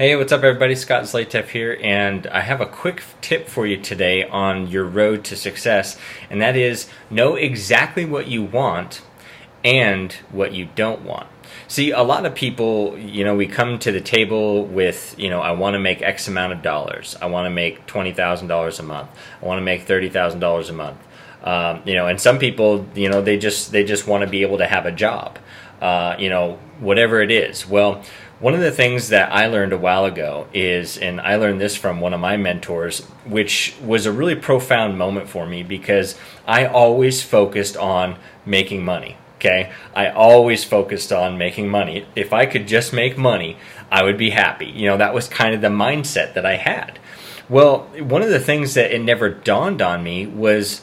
Hey, what's up, everybody? Scott Zlatev here, and I have a quick tip for you today on your road to success, and that is know exactly what you want and what you don't want. See, a lot of people, we come to the table with, I want to make X amount of dollars. I want to make $20,000 a month. I want to make $30,000 a month. And some people, they just want to be able to have a job, whatever it is. Well, one of the things that I learned a while ago is, and I learned this from one of my mentors, which was a really profound moment for me because I always focused on making money. Okay, I always focused on making money. If I could just make money, I would be happy. That was kind of the mindset that I had. Well, one of the things that it never dawned on me was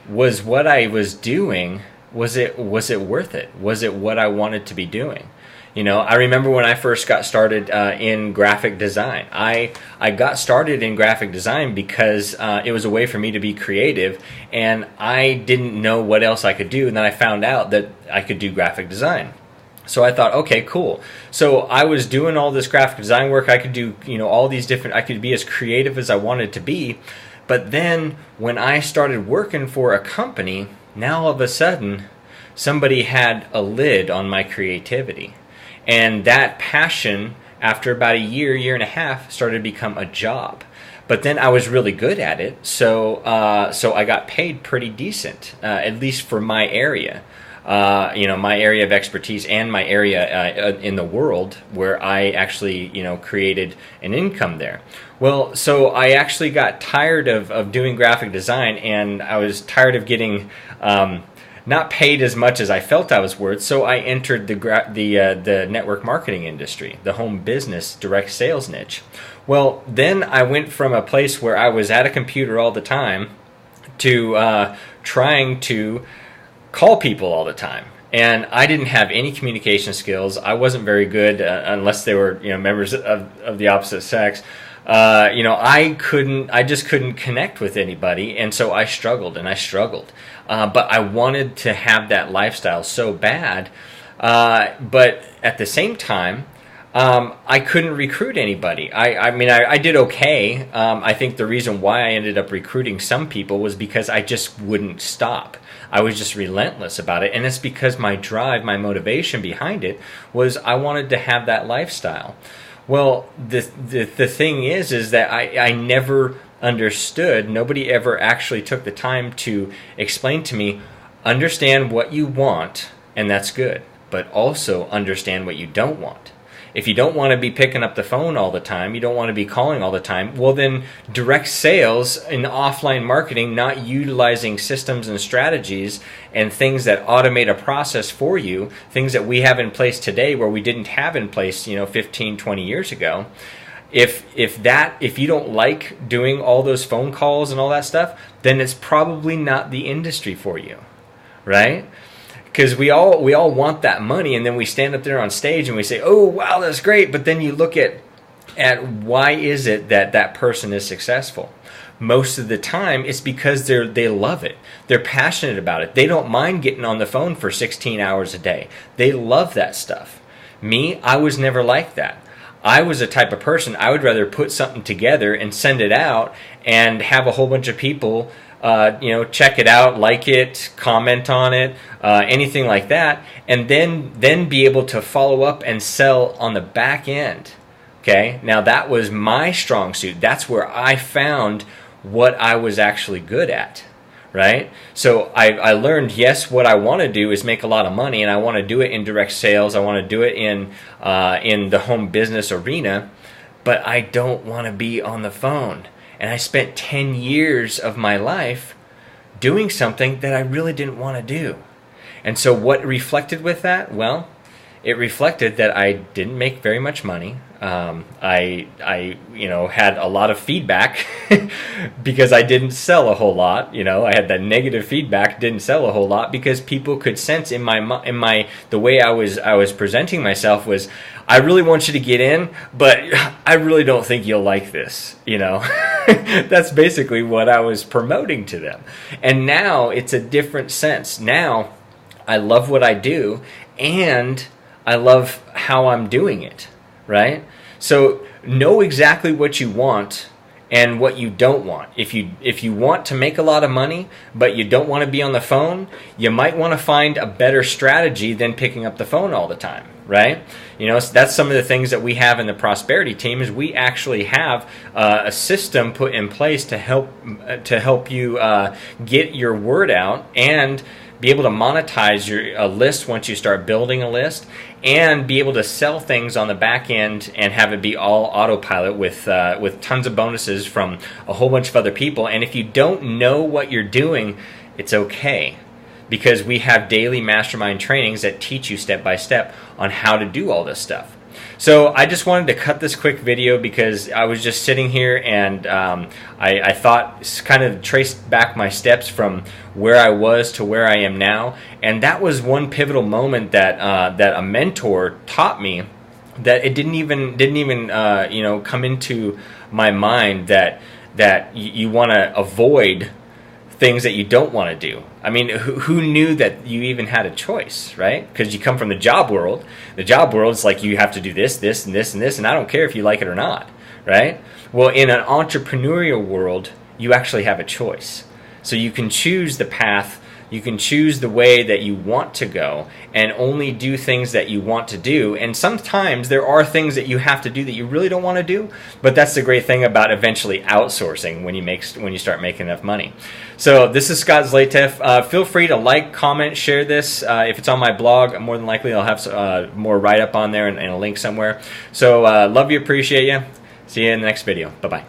what I was doing, was it worth it? Was it what I wanted to be doing? I remember when I first got started in graphic design. I got started in graphic design because it was a way for me to be creative, and I didn't know what else I could do, and then I found out that I could do graphic design. So I thought, okay, cool. So I was doing all this graphic design work. I could do, all these different, I could be as creative as I wanted to be. But then when I started working for a company, now all of a sudden, somebody had a lid on my creativity. And that passion, after about a year and a half, started to become a job. But then I was really good at it, so I got paid pretty decent, at least for my area. My area of expertise and my area in the world where I actually, created an income there. Well, so I actually got tired of doing graphic design, and I was tired of getting not paid as much as I felt I was worth, so I entered the network marketing industry, the home business direct sales niche. Well, then I went from a place where I was at a computer all the time to trying to call people all the time. And I didn't have any communication skills. I wasn't very good unless they were members of the opposite sex. I just couldn't connect with anybody, and so I struggled. But I wanted to have that lifestyle so bad. But at the same time, I couldn't recruit anybody. I did okay. I think the reason why I ended up recruiting some people was because I just wouldn't stop. I was just relentless about it, and it's because my drive, my motivation behind it was I wanted to have that lifestyle. Well, the thing is that I never understood. Nobody ever actually took the time to explain to me, understand what you want, and that's good, but also understand what you don't want. If you don't want to be picking up the phone all the time, you don't want to be calling all the time, well then direct sales and offline marketing, not utilizing systems and strategies and things that automate a process for you, things that we have in place today where we didn't have in place 15, 20 years ago. If you don't like doing all those phone calls and all that stuff, then it's probably not the industry for you, right? Because we all want that money, and then we stand up there on stage and we say, oh, wow, that's great. But then you look at why is it that person is successful? Most of the time, it's because they love it. They're passionate about it. They don't mind getting on the phone for 16 hours a day. They love that stuff. Me, I was never like that. I was a type of person, I would rather put something together and send it out and have a whole bunch of people check it out, like it, comment on it, anything like that, and then be able to follow up and sell on the back end. Okay, now that was my strong suit. That's where I found what I was actually good at, right? So I learned, yes, what I want to do is make a lot of money, and I want to do it in direct sales. I want to do it in the home business arena, but I don't want to be on the phone. And I spent 10 years of my life doing something that I really didn't want to do. And so what reflected with that? Well, it reflected that I didn't make very much money. I had a lot of feedback because I didn't sell a whole lot. I had that negative feedback, didn't sell a whole lot because people could sense in the way I was presenting myself was, I really want you to get in, but I really don't think you'll like this. That's basically what I was promoting to them. And now it's a different sense. Now I love what I do, and I love how I'm doing it, right? So know exactly what you want and what you don't want. If you want to make a lot of money, but you don't want to be on the phone, you might want to find a better strategy than picking up the phone all the time, right? You know, so that's some of the things that we have in the prosperity team. Is we actually have a system put in place to help you get your word out and be able to monetize a list once you start building a list, and be able to sell things on the back end and have it be all autopilot with tons of bonuses from a whole bunch of other people. And if you don't know what you're doing, it's okay, because we have daily mastermind trainings that teach you step by step on how to do all this stuff. So I just wanted to cut this quick video because I was just sitting here and I thought, kind of traced back my steps from where I was to where I am now, and that was one pivotal moment that that a mentor taught me, that it didn't even you know, come into my mind that you want to avoid things that you don't want to do. I mean, who knew that you even had a choice, right? Because you come from the job world. The job world is like, you have to do this, this, and this, and this, and I don't care if you like it or not, right? Well, in an entrepreneurial world, you actually have a choice. So you can choose the path, you can choose the way that you want to go, and only do things that you want to do. And sometimes there are things that you have to do that you really don't want to do, but that's the great thing about eventually outsourcing when you start making enough money. So this is Scott Zlatev. Feel free to like, comment, share this. If it's on my blog, more than likely I'll have more write-up on there and a link somewhere. So love you, appreciate you. See you in the next video. Bye-bye.